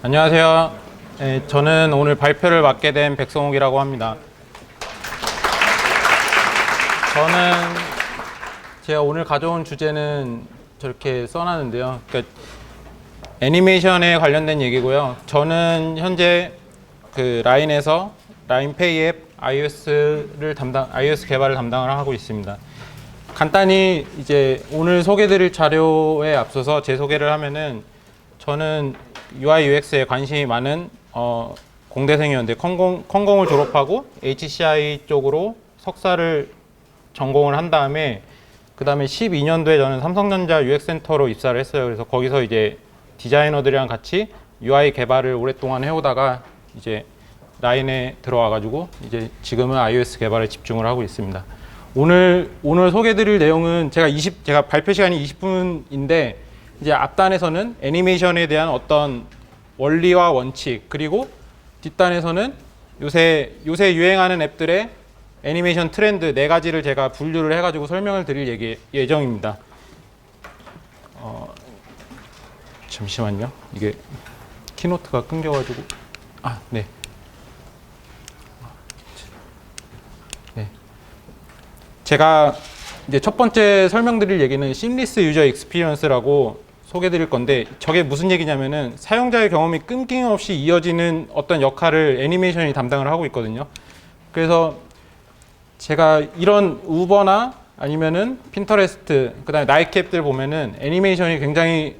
안녕하세요. 저는 오늘 발표를 맡게 된 백성욱이라고 합니다. 저는 제가 오늘 가져온 주제는 저렇게 써놨는데요. 그러니까 애니메이션에 관련된 얘기고요. 저는 현재 그 라인에서 라인페이 앱 iOS 개발을 담당을 하고 있습니다. 간단히 이제 오늘 소개드릴 자료에 앞서서 제 소개를 하면은 저는 UI UX에 관심이 많은 공대생이었는데 컴공을 졸업하고 HCI 쪽으로 석사를 전공을 한 다음에 그 다음에 12년도에 저는 삼성전자 UX센터로 입사를 했어요. 그래서 거기서 이제 디자이너들이랑 같이 UI 개발을 오랫동안 해오다가 이제 라인에 들어와가지고 이제 지금은 iOS 개발에 집중을 하고 있습니다. 오늘 소개드릴 내용은 제가 발표 시간이 20분인데 이제 앞단에서는 애니메이션에 대한 어떤 원리와 원칙, 그리고 뒷단에서는 요새 유행하는 앱들의 애니메이션 트렌드 4가지를 제가 분류를 해가지고 설명을 드릴 예정입니다. 잠시만요. 이게 키노트가 끊겨가지고 네. 제가 이제 첫 번째 설명드릴 얘기는 Seamless User Experience라고 소개드릴 건데 저게 무슨 얘기냐면은 사용자의 경험이 끊김없이 이어지는 어떤 역할을 애니메이션이 담당을 하고 있거든요. 그래서 제가 이런 우버나 아니면은 핀터레스트, 그 다음에 나이키 앱들 보면은 애니메이션이 굉장히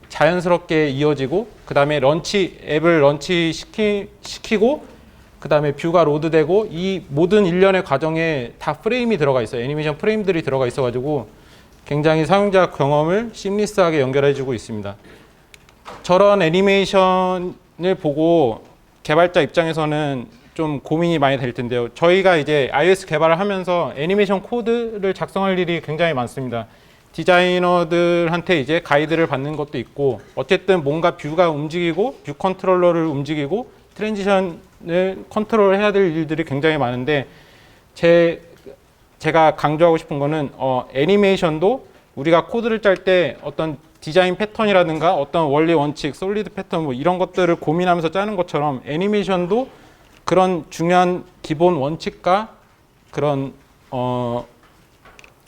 자연스럽게 이어지고 그 다음에 앱을 런치시키고 그 다음에 뷰가 로드되고 이 모든 일련의 과정에 다 프레임이 들어가 있어요. 애니메이션 프레임들이 들어가 있어가지고 굉장히 사용자 경험을 심리스하게 연결해주고 있습니다. 저런 애니메이션을 보고 개발자 입장에서는 좀 고민이 많이 될 텐데요. 저희가 이제 iOS 개발을 하면서 애니메이션 코드를 작성할 일이 굉장히 많습니다. 디자이너들한테 이제 가이드를 받는 것도 있고 어쨌든 뭔가 뷰가 움직이고 뷰 컨트롤러를 움직이고 트랜지션을 컨트롤해야 될 일들이 굉장히 많은데 제가 강조하고 싶은 거는 애니메이션도 우리가 코드를 짤 때 어떤 디자인 패턴이라든가 어떤 원리 원칙, 솔리드 패턴 뭐 이런 것들을 고민하면서 짜는 것처럼 애니메이션도 그런 중요한 기본 원칙과 그런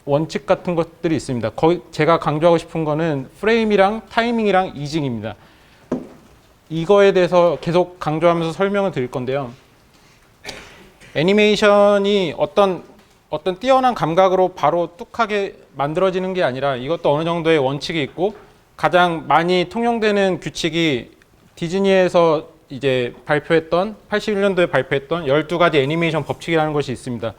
원칙 같은 것들이 있습니다. 제가 강조하고 싶은 거는 프레임이랑 타이밍이랑 이징입니다. 이거에 대해서 계속 강조하면서 설명을 드릴 건데요. 애니메이션이 어떤 뛰어난 감각으로 바로 뚝하게 만들어지는 게 아니라 이것도 어느 정도의 원칙이 있고 가장 많이 통용되는 규칙이 디즈니에서 이제 81년도에 발표했던 12가지 애니메이션 법칙이라는 것이 있습니다.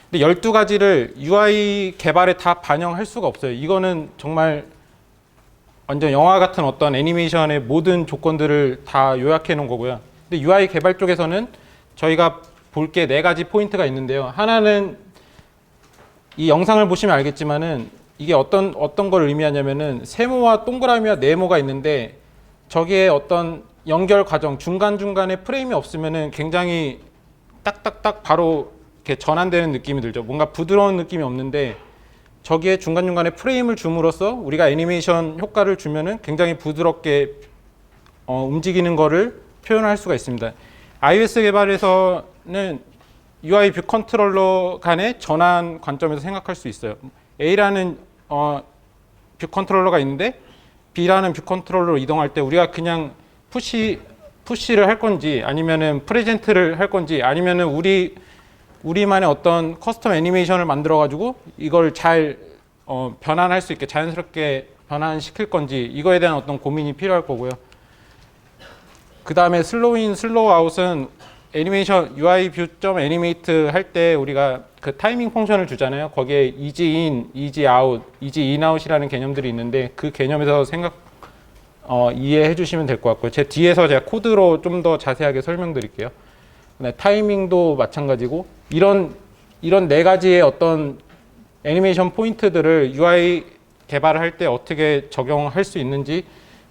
근데 12가지를 UI 개발에 다 반영할 수가 없어요. 이거는 정말 완전 영화 같은 어떤 애니메이션의 모든 조건들을 다 요약해 놓은 거고요. 근데 UI 개발 쪽에서는 저희가 볼 게 4가지 포인트가 있는데요. 하나는 이 영상을 보시면 알겠지만은 이게 어떤 걸 의미하냐면은 세모와 동그라미와 네모가 있는데 저기에 어떤 연결 과정 중간중간에 프레임이 없으면은 굉장히 딱딱딱 바로 이렇게 전환되는 느낌이 들죠. 뭔가 부드러운 느낌이 없는데 저기에 중간중간에 프레임을 줌으로써 우리가 애니메이션 효과를 주면은 굉장히 부드럽게 움직이는 거를 표현할 수가 있습니다. iOS 개발에서는 UI 뷰 컨트롤러 간의 전환 관점에서 생각할 수 있어요. A라는 뷰 컨트롤러가 있는데 B라는 뷰 컨트롤러로 이동할 때 우리가 그냥 푸시를 할 건지 아니면은 프레젠트를 할 건지 아니면은 우리만의 어떤 커스텀 애니메이션을 만들어 가지고 이걸 잘 변환할 수 있게 자연스럽게 변환시킬 건지 이거에 대한 어떤 고민이 필요할 거고요. 그 다음에 슬로우인 슬로우아웃은 애니메이션 UI 뷰.애니메이트 애니메이트 할 때 우리가 그 타이밍 펑션을 주잖아요. 거기에 easy in, easy out, easy in out이라는 개념들이 있는데 그 개념에서 이해해 주시면 될 것 같고요. 제 뒤에서 제가 코드로 좀 더 자세하게 설명드릴게요. 타이밍도 마찬가지고 이런 4가지의 어떤 애니메이션 포인트들을 UI 개발을 할 때 어떻게 적용할 수 있는지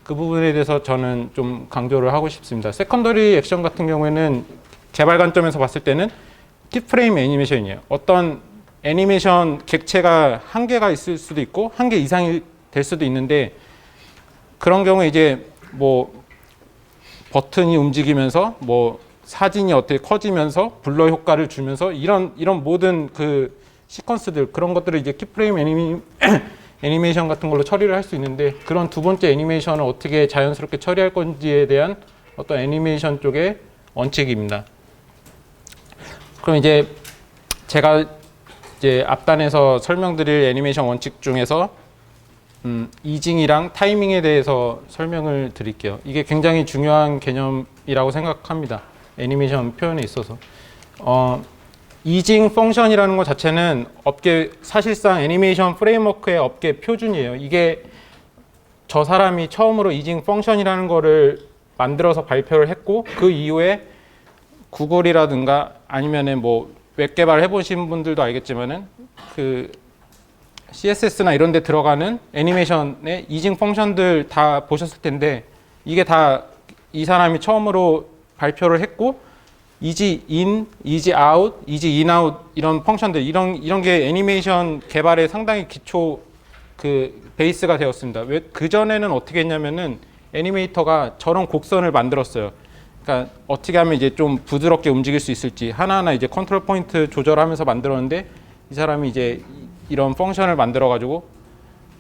그 부분에 대해서 저는 좀 강조를 하고 싶습니다. 세컨더리 액션 같은 경우에는 개발 관점에서 봤을 때는 키프레임 애니메이션이에요. 어떤 애니메이션 객체가 한계가 있을 수도 있고 한계 이상이 될 수도 있는데 그런 경우에 이제 뭐 버튼이 움직이면서 뭐 사진이 어떻게 커지면서 블러 효과를 주면서 이런 모든 그 시퀀스들 그런 것들을 이제 키프레임 애니메이션 같은 걸로 처리를 할 수 있는데 그런 두 번째 애니메이션을 어떻게 자연스럽게 처리할 건지에 대한 어떤 애니메이션 쪽의 원칙입니다. 그럼 이제 제가 이제 앞단에서 설명드릴 애니메이션 원칙 중에서 이징이랑 타이밍에 대해서 설명을 드릴게요. 이게 굉장히 중요한 개념이라고 생각합니다. 애니메이션 표현에 있어서. 이징 펑션이라는 것 자체는 업계 사실상 애니메이션 프레임워크의 업계 표준이에요. 이게 저 사람이 처음으로 이징 펑션이라는 거를 만들어서 발표를 했고 그 이후에 구글이라든가 아니면은 뭐 웹 개발 해보신 분들도 알겠지만은 그 CSS나 이런 데 들어가는 애니메이션의 이징 펑션들 다 보셨을 텐데 이게 다 이 사람이 처음으로 발표를 했고 이지 인, 이지 아웃, 이지 인 아웃 이런 펑션들 이런 게 애니메이션 개발에 상당히 기초 그 베이스가 되었습니다. 왜 그 전에는 어떻게 했냐면은 애니메이터가 저런 곡선을 만들었어요. 그러니까 어떻게 하면 이제 좀 부드럽게 움직일 수 있을지 하나하나 이제 컨트롤 포인트 조절하면서 만들었는데 이 사람이 이제 이런 펑션을 만들어 가지고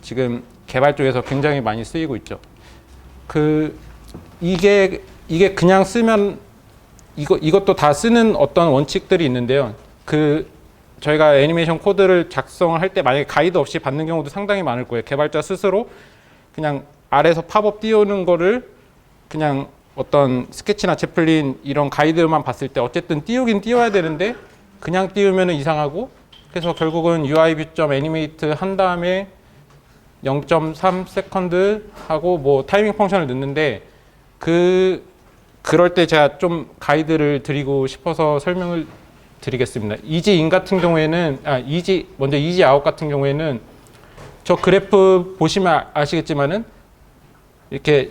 지금 개발 쪽에서 굉장히 많이 쓰이고 있죠. 이게 그냥 쓰면 이것도 다 쓰는 어떤 원칙들이 있는데요. 저희가 애니메이션 코드를 작성을 할 때 만약에 가이드 없이 받는 경우도 상당히 많을 거예요. 개발자 스스로 그냥 아래에서 팝업 띄우는 거를 그냥 어떤 스케치나 제플린 이런 가이드만 봤을 때 어쨌든 띄우긴 띄워야 되는데 그냥 띄우면 이상하고 그래서 결국은 UI 뷰점 애니메이트 한 다음에 0.3 세컨드 하고 뭐 타이밍 펑션을 넣는데 그럴 때 제가 좀 가이드를 드리고 싶어서 설명을 드리겠습니다. 이지 인 같은 경우에는 먼저 이지 아웃 같은 경우에는 저 그래프 보시면 아시겠지만은 이렇게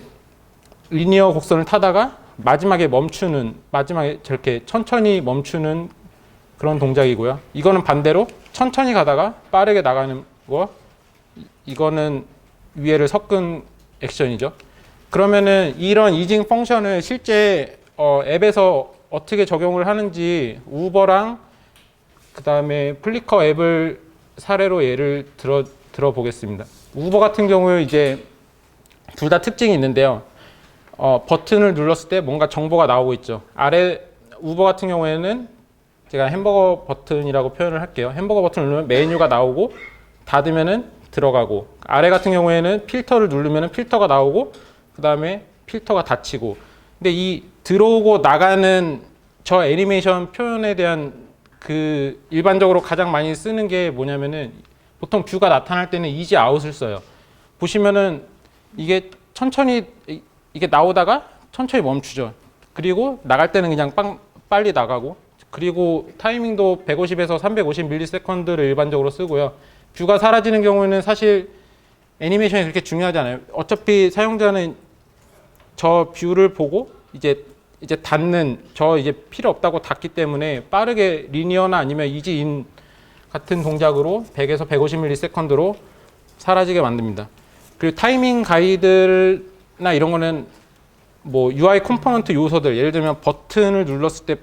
리니어 곡선을 타다가 마지막에 저렇게 천천히 멈추는 그런 동작이고요. 이거는 반대로 천천히 가다가 빠르게 나가는 거. 이거는 위에를 섞은 액션이죠. 그러면은 이런 이징 펑션을 실제 앱에서 어떻게 적용을 하는지 우버랑 그 다음에 플리커 앱을 사례로 예를 들어 보겠습니다. 우버 같은 경우에 이제 둘 다 특징이 있는데요. 버튼을 눌렀을 때 뭔가 정보가 나오고 있죠. 아래 우버 같은 경우에는 제가 햄버거 버튼이라고 표현을 할게요. 햄버거 버튼을 누르면 메뉴가 나오고 닫으면은 들어가고 아래 같은 경우에는 필터를 누르면은 필터가 나오고 그 다음에 필터가 닫히고 근데 이 들어오고 나가는 저 애니메이션 표현에 대한 그 일반적으로 가장 많이 쓰는 게 뭐냐면은 보통 뷰가 나타날 때는 이지 아웃을 써요. 보시면은 이게 천천히 이게 나오다가 천천히 멈추죠. 그리고 나갈 때는 그냥 빨리 나가고 그리고 타이밍도 150에서 350ms를 일반적으로 쓰고요. 뷰가 사라지는 경우에는 사실 애니메이션이 그렇게 중요하지 않아요. 어차피 사용자는 저 뷰를 보고 이제 닫는 이제 필요 없다고 닫기 때문에 빠르게 리니어나 아니면 이지인 같은 동작으로 100에서 150ms로 사라지게 만듭니다. 그리고 타이밍 가이드나 이런 거는 뭐 UI 컴포넌트 요소들 예를 들면 버튼을 눌렀을 때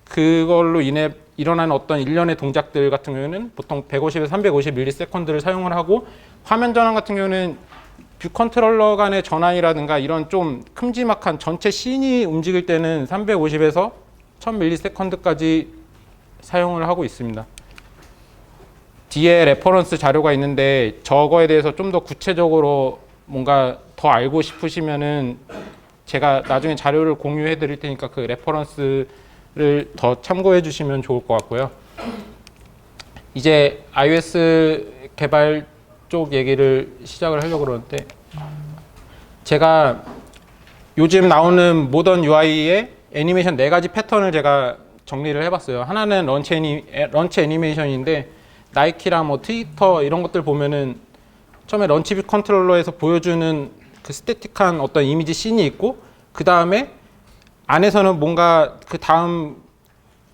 그걸로 인해 일어나는 어떤 일련의 동작들 같은 경우에는 보통 150에서 350ms를 사용을 하고 화면 전환 같은 경우는 뷰 컨트롤러 간의 전환이라든가 이런 좀 큼지막한 전체 씬이 움직일 때는 350에서 1000ms까지 사용을 하고 있습니다. 뒤에 레퍼런스 자료가 있는데 저거에 대해서 좀 더 구체적으로 뭔가 더 알고 싶으시면은 제가 나중에 자료를 공유해 드릴 테니까 그 레퍼런스를 더 참고해 주시면 좋을 것 같고요. 이제 iOS 개발 쪽 얘기를 시작을 하려고 그러는데 제가 요즘 나오는 모던 UI의 애니메이션 4가지 패턴을 제가 정리를 해봤어요. 하나는 런치 애니메이션인데 나이키랑 뭐 트위터 이런 것들 보면은 처음에 런치 뷰 컨트롤러에서 보여주는 그 스태틱한 어떤 이미지 씬이 있고 그 다음에 안에서는 뭔가 그 다음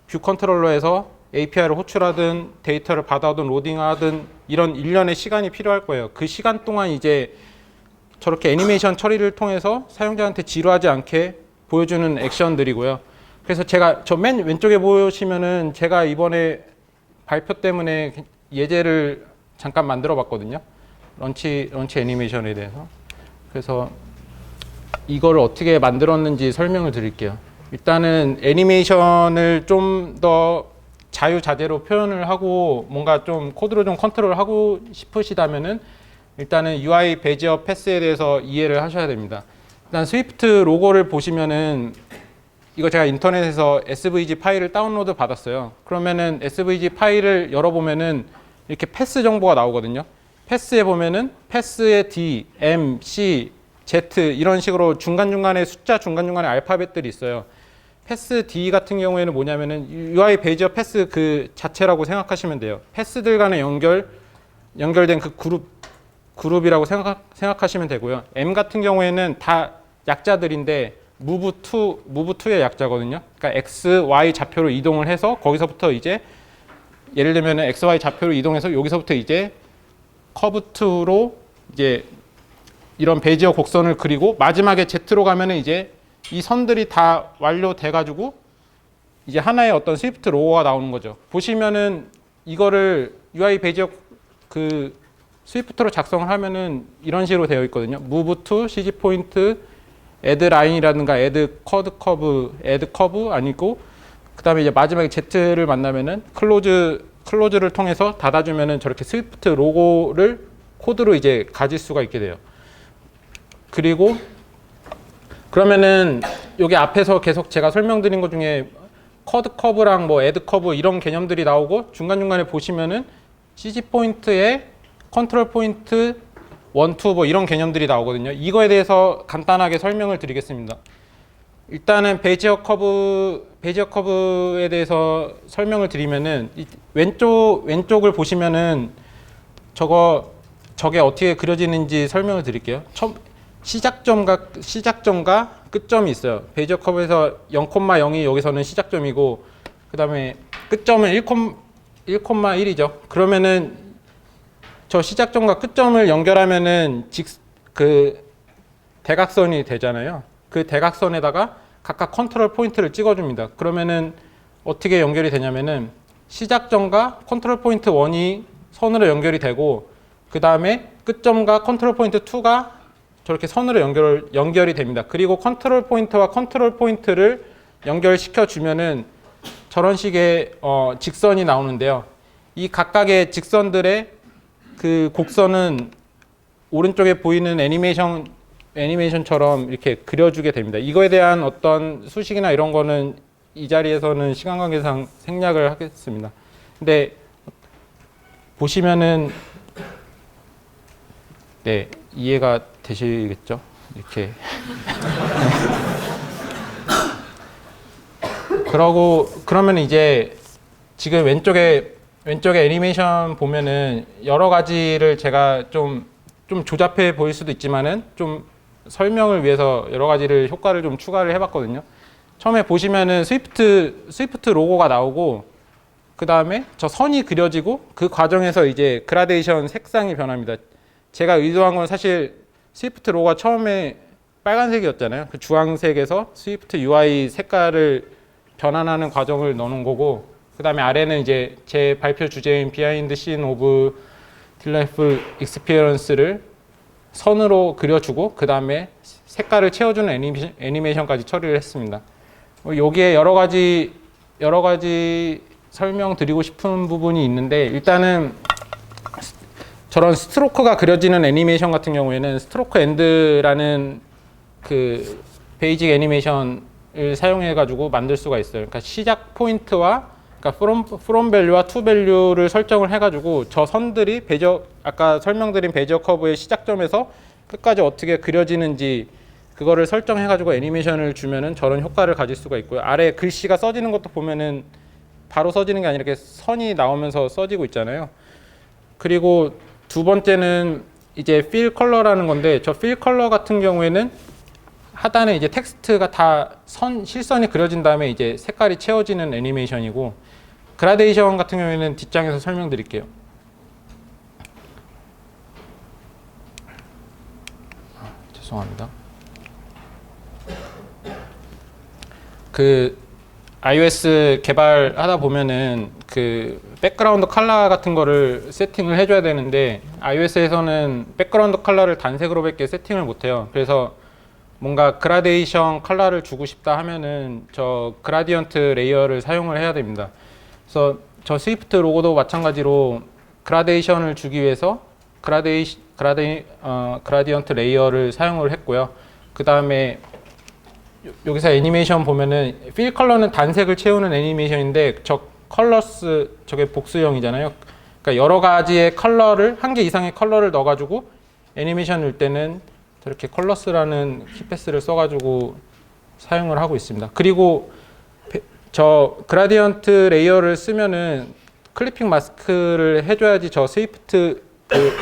뷰 컨트롤러에서 API를 호출하든 데이터를 받아오든 로딩하든 이런 일련의 시간이 필요할 거예요. 그 시간 동안 이제 저렇게 애니메이션 처리를 통해서 사용자한테 지루하지 않게 보여주는 액션들이고요. 그래서 제가 저 맨 왼쪽에 보시면은 제가 이번에 발표 때문에 예제를 잠깐 만들어 봤거든요. 런치 애니메이션에 대해서. 그래서 이걸 어떻게 만들었는지 설명을 드릴게요. 일단은 애니메이션을 좀 더 자유자재로 표현을 하고 뭔가 좀 코드로 좀 컨트롤하고 싶으시다면은 일단은 UI 베지어 패스에 대해서 이해를 하셔야 됩니다. 일단 스위프트 로고를 보시면은 이거 제가 인터넷에서 SVG 파일을 다운로드 받았어요. 그러면은 SVG 파일을 열어보면은 이렇게 패스 정보가 나오거든요. 패스에 보면은 패스의 D, M, C, Z 이런 식으로 중간중간에 숫자 중간중간에 알파벳들이 있어요. 패스 D 같은 경우에는 뭐냐면은 UI 베이지어 패스 그 자체라고 생각하시면 돼요. 패스들 간의 연결된 그 그룹이라고 생각하시면 되고요. M 같은 경우에는 다 약자들인데 move2의 약자거든요. 그러니까 X, Y 좌표로 이동을 해서 거기서부터 이제 예를 들면 X, Y 좌표로 이동해서 여기서부터 이제 커브2로 이제 이런 베이지어 곡선을 그리고 마지막에 Z로 가면은 이제 이 선들이 다 완료돼 가지고 이제 하나의 어떤 스위프트 로고가 나오는 거죠. 보시면은 이거를 UI 베이지어 그 스위프트로 작성을 하면은 이런 식으로 되어 있거든요. move to CG 포인트, add line이라든가 add chord curve, add curve 아니고 그다음에 이제 마지막에 Z를 만나면은 클로즈를 통해서 닫아주면은 저렇게 스위프트 로고를 코드로 이제 가질 수가 있게 돼요. 그리고 그러면은 여기 앞에서 계속 제가 설명드린 것 중에 커드 커브랑 뭐 애드 커브 이런 개념들이 나오고 중간중간에 보시면은 CG 포인트에 컨트롤 포인트 1, 2 뭐 이런 개념들이 나오거든요. 이거에 대해서 간단하게 설명을 드리겠습니다. 일단은 베이지어 커브에 대해서 설명을 드리면은 왼쪽을 보시면은 저게 어떻게 그려지는지 설명을 드릴게요. 시작점과 끝점이 있어요. 베이지어 커브에서 0,0이 여기서는 시작점이고 그 다음에 끝점은 1,1이죠. 그러면은 저 시작점과 끝점을 연결하면은 그 대각선이 되잖아요. 그 대각선에다가 각각 컨트롤 포인트를 찍어줍니다. 그러면은 어떻게 연결이 되냐면은 시작점과 컨트롤 포인트 1이 선으로 연결이 되고 그 다음에 끝점과 컨트롤 포인트 2가 저렇게 선으로 연결이 됩니다. 그리고 컨트롤 포인트와 컨트롤 포인트를 연결시켜 주면은 저런 식의 직선이 나오는데요. 이 각각의 직선들의 그 곡선은 오른쪽에 보이는 애니메이션처럼 이렇게 그려주게 됩니다. 이거에 대한 어떤 수식이나 이런 거는 이 자리에서는 시간 관계상 생략을 하겠습니다. 근데 보시면은 네, 이해가 되시겠죠? 이렇게. 그러면 이제 지금 왼쪽에 애니메이션 보면은 여러 가지를 제가 좀 조잡해 보일 수도 있지만은 좀 설명을 위해서 여러 가지를 효과를 좀 추가를 해봤거든요. 처음에 보시면은 스위프트 로고가 나오고 그 다음에 저 선이 그려지고 그 과정에서 이제 그라데이션 색상이 변합니다. 제가 의도한 건 사실 스위프트 로고가 처음에 빨간색이었잖아요. 그 주황색에서 스위프트 UI 색깔을 변환하는 과정을 넣는 거고 그 다음에 아래는 이제 제 발표 주제인 비하인드 씬 오브 딜라이프풀 익스피리언스를 선으로 그려주고 그 다음에 색깔을 채워주는 애니메이션까지 처리를 했습니다. 여기에 여러 가지 설명드리고 싶은 부분이 있는데 일단은 저런 스트로크가 그려지는 애니메이션 같은 경우에는 스트로크 엔드라는 그 베이직 애니메이션을 사용해 가지고 만들 수가 있어요. 그러니까 시작 포인트와 그러니까 from value와 to value를 설정을 해 가지고 저 선들이 아까 설명드린 베이지어 커브의 시작점에서 끝까지 어떻게 그려지는지 그거를 설정해 가지고 애니메이션을 주면은 저런 효과를 가질 수가 있고요. 아래 글씨가 써지는 것도 보면은 바로 써지는 게 아니라 이렇게 선이 나오면서 써지고 있잖아요. 그리고 두 번째는 이제 필 컬러라는 건데 저 필 컬러 같은 경우에는 하단에 이제 텍스트가 다 실선이 그려진 다음에 이제 색깔이 채워지는 애니메이션이고 그라데이션 같은 경우에는 뒷장에서 설명드릴게요. 죄송합니다. 그 iOS 개발하다 보면은 그 백그라운드 컬러 같은 거를 세팅을 해줘야 되는데 iOS에서는 백그라운드 컬러를 단색으로밖에 세팅을 못해요. 그래서 뭔가 그라데이션 컬러를 주고 싶다 하면은 저 그라디언트 레이어를 사용을 해야 됩니다. 그래서 저 스위프트 로고도 마찬가지로 그라데이션을 주기 위해서 그라디언트 레이어를 사용을 했고요. 그 다음에 여기서 애니메이션 보면은 필 컬러는 단색을 채우는 애니메이션인데 저 컬러스 저게 복수형이잖아요. 그러니까 여러 가지의 컬러를 한 개 이상의 컬러를 넣어가지고 애니메이션 일 때는 저렇게 컬러스라는 키패스를 써가지고 사용을 하고 있습니다. 그리고 저 그라디언트 레이어를 쓰면은 클리핑 마스크를 해줘야지 저 스위프트 그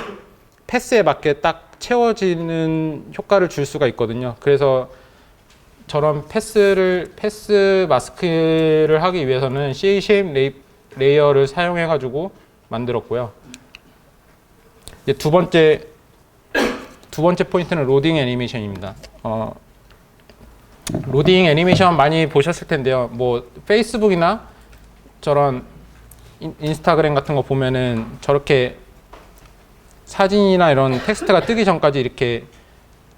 패스에 맞게 딱 채워지는 효과를 줄 수가 있거든요. 그래서 저런 패스 마스크를 하기 위해서는 CA 쉐입 레이어를 사용해 가지고 만들었고요. 이제 두 번째 포인트는 로딩 애니메이션입니다. 로딩 애니메이션 많이 보셨을 텐데요. 뭐 페이스북이나 저런 인스타그램 같은 거 보면은 저렇게 사진이나 이런 텍스트가 뜨기 전까지 이렇게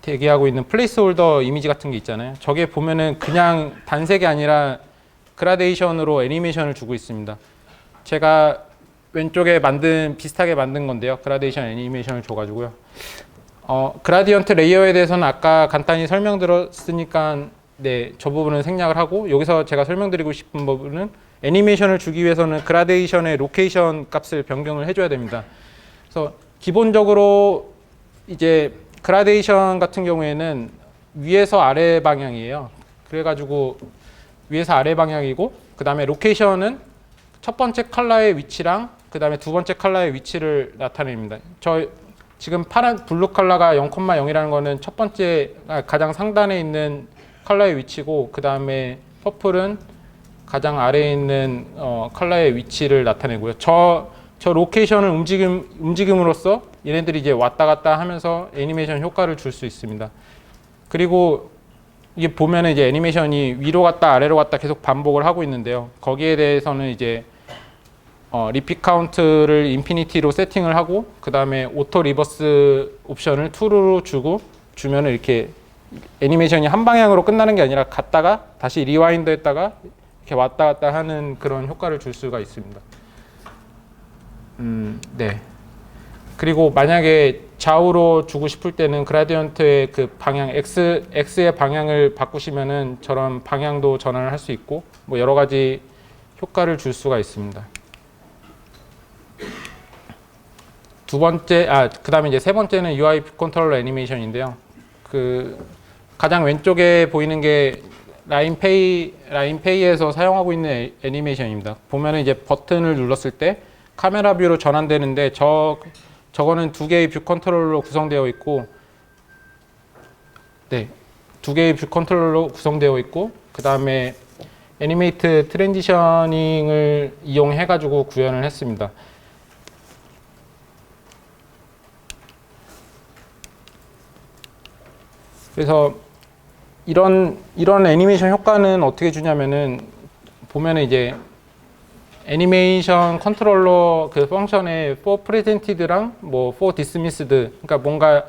대기하고 있는 플레이스홀더 이미지 같은 게 있잖아요. 저게 보면은 그냥 단색이 아니라 그라데이션으로 애니메이션을 주고 있습니다. 제가 왼쪽에 비슷하게 만든 건데요. 그라데이션 애니메이션을 줘가지고요. 그라디언트 레이어에 대해서는 아까 간단히 설명드렸으니까 네, 저 부분은 생략을 하고 여기서 제가 설명드리고 싶은 부분은 애니메이션을 주기 위해서는 그라데이션의 로케이션 값을 변경을 해줘야 됩니다. 그래서 기본적으로 이제 그라데이션 같은 경우에는 위에서 아래 방향이에요. 그래가지고 위에서 아래 방향이고 그 다음에 로케이션은 첫 번째 컬러의 위치랑 그 다음에 두 번째 컬러의 위치를 나타냅니다. 저 지금 블루 컬러가 0,0이라는 거는 첫 번째 가장 상단에 있는 컬러의 위치고 그 다음에 퍼플은 가장 아래에 있는 컬러의 위치를 나타내고요. 저 로케이션을 움직임으로써 얘네들이 이제 왔다 갔다 하면서 애니메이션 효과를 줄 수 있습니다. 그리고 이게 보면은 이제 애니메이션이 위로 갔다 아래로 갔다 계속 반복을 하고 있는데요. 거기에 대해서는 이제 리핏 카운트를 인피니티로 세팅을 하고 그 다음에 오토 리버스 옵션을 true로 주면은 이렇게 애니메이션이 한 방향으로 끝나는 게 아니라 갔다가 다시 리와인드 했다가 이렇게 왔다 갔다 하는 그런 효과를 줄 수가 있습니다. 네. 그리고 만약에 좌우로 주고 싶을 때는 그라디언트의 그 방향 X의 방향을 바꾸시면은 저런 방향도 전환을 할 수 있고 뭐 여러 가지 효과를 줄 수가 있습니다. 그다음에 이제 세 번째는 UI 컨트롤러 애니메이션인데요. 그 가장 왼쪽에 보이는 게 라인페이에서 사용하고 있는 애니메이션입니다. 보면은 이제 버튼을 눌렀을 때 카메라 뷰로 전환되는데 저거는 두 개의 뷰 컨트롤러로 구성되어 있고 네, 두 개의 뷰 컨트롤러로 구성되어 있고 그 다음에 애니메이트 트랜지셔닝을 이용해 가지고 구현을 했습니다. 그래서 이런 애니메이션 효과는 어떻게 주냐면은 보면은 이제 애니메이션 컨트롤러 그 펑션에 for presented랑 뭐 for dismissed 그러니까 뭔가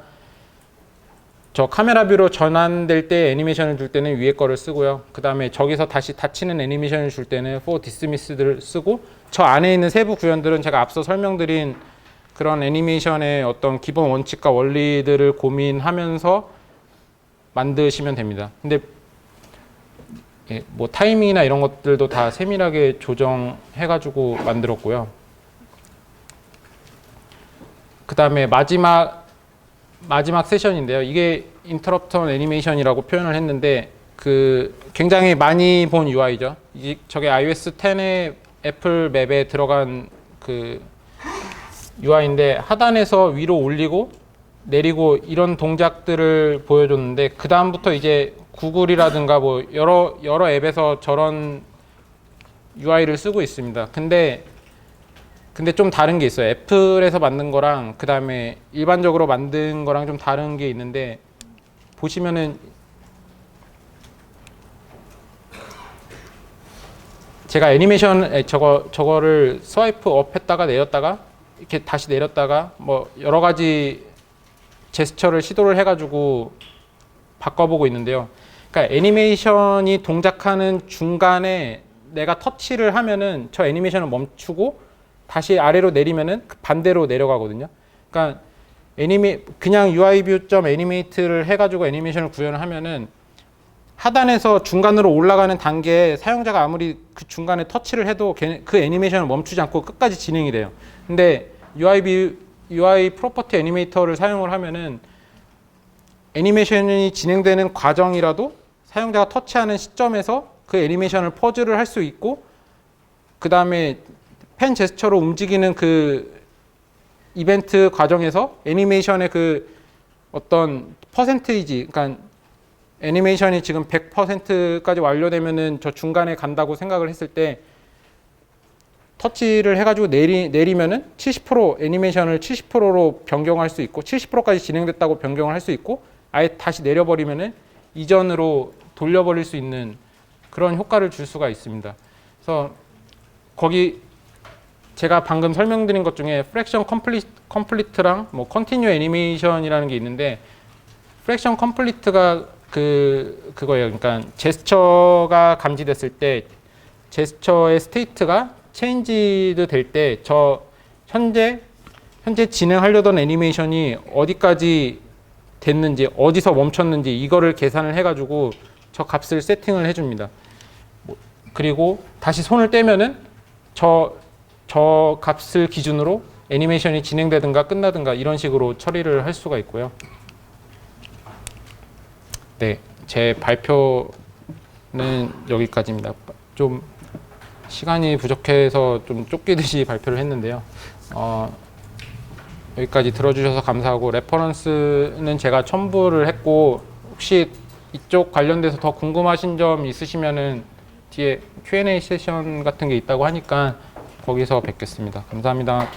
저 카메라 뷰로 전환될 때 애니메이션을 줄 때는 위에 거를 쓰고요. 그 다음에 저기서 다시 닫히는 애니메이션을 줄 때는 for dismissed를 쓰고 저 안에 있는 세부 구현들은 제가 앞서 설명드린 그런 애니메이션의 어떤 기본 원칙과 원리들을 고민하면서 만드시면 됩니다. 근데 뭐 타이밍이나 이런 것들도 다 세밀하게 조정해가지고 만들었고요. 그 다음에 마지막 세션인데요. 이게 인터럽션 애니메이션이라고 표현을 했는데 그 굉장히 많이 본 UI죠. 저게 iOS 10의 애플 맵에 들어간 그 UI인데 하단에서 위로 올리고 내리고 이런 동작들을 보여줬는데 그 다음부터 이제 구글이라든가 뭐 여러 앱에서 저런 UI를 쓰고 있습니다. 근데 좀 다른 게 있어요. 애플에서 만든 거랑 그 다음에 일반적으로 만든 거랑 좀 다른 게 있는데 보시면은 제가 애니메이션 저거를 스와이프 업 했다가 내렸다가 이렇게 다시 내렸다가 뭐 여러 가지 제스처를 시도를 해가지고 바꿔보고 있는데요. 그러니까 애니메이션이 동작하는 중간에 내가 터치를 하면은 저 애니메이션을 멈추고 다시 아래로 내리면은 반대로 내려가거든요. 그러니까 그냥 UIView.animate를 해가지고 애니메이션을 구현을 하면은 하단에서 중간으로 올라가는 단계에 사용자가 아무리 그 중간에 터치를 해도 그 애니메이션을 멈추지 않고 끝까지 진행이 돼요. 근데 UI 프로퍼티 애니메이터를 사용을 하면은 애니메이션이 진행되는 과정이라도 사용자가 터치하는 시점에서 그 애니메이션을 퍼즐을 할 수 있고, 그 다음에 펜 제스처로 움직이는 그 이벤트 과정에서 애니메이션의 그 어떤 퍼센테이지, 그러니까 애니메이션이 지금 100%까지 완료되면은 저 중간에 간다고 생각을 했을 때 터치를 해가지고 내리면은 70% 애니메이션을 70%로 변경할 수 있고 70%까지 진행됐다고 변경을 할 수 있고 아예 다시 내려버리면은 이전으로 돌려버릴 수 있는 그런 효과를 줄 수가 있습니다. 그래서 거기 제가 방금 설명드린 것 중에 프랙션 컴플리트랑 뭐 컨티뉴 애니메이션이라는 게 있는데, 프랙션 컴플리트가 그거예요. 그러니까 제스처가 감지됐을 때 제스처의 스테이트가 체인지드 될 때 저 현재 진행하려던 애니메이션이 어디까지 됐는지 어디서 멈췄는지 이거를 계산을 해가지고 저 값을 세팅을 해줍니다. 그리고 다시 손을 떼면은 저 값을 기준으로 애니메이션이 진행되든가 끝나든가 이런 식으로 처리를 할 수가 있고요. 네, 제 발표는 여기까지입니다. 좀 시간이 부족해서 좀 쫓기듯이 발표를 했는데요. 여기까지 들어주셔서 감사하고, 레퍼런스는 제가 첨부를 했고, 혹시 이쪽 관련돼서 더 궁금하신 점 있으시면은 뒤에 Q&A 세션 같은 게 있다고 하니까 거기서 뵙겠습니다. 감사합니다.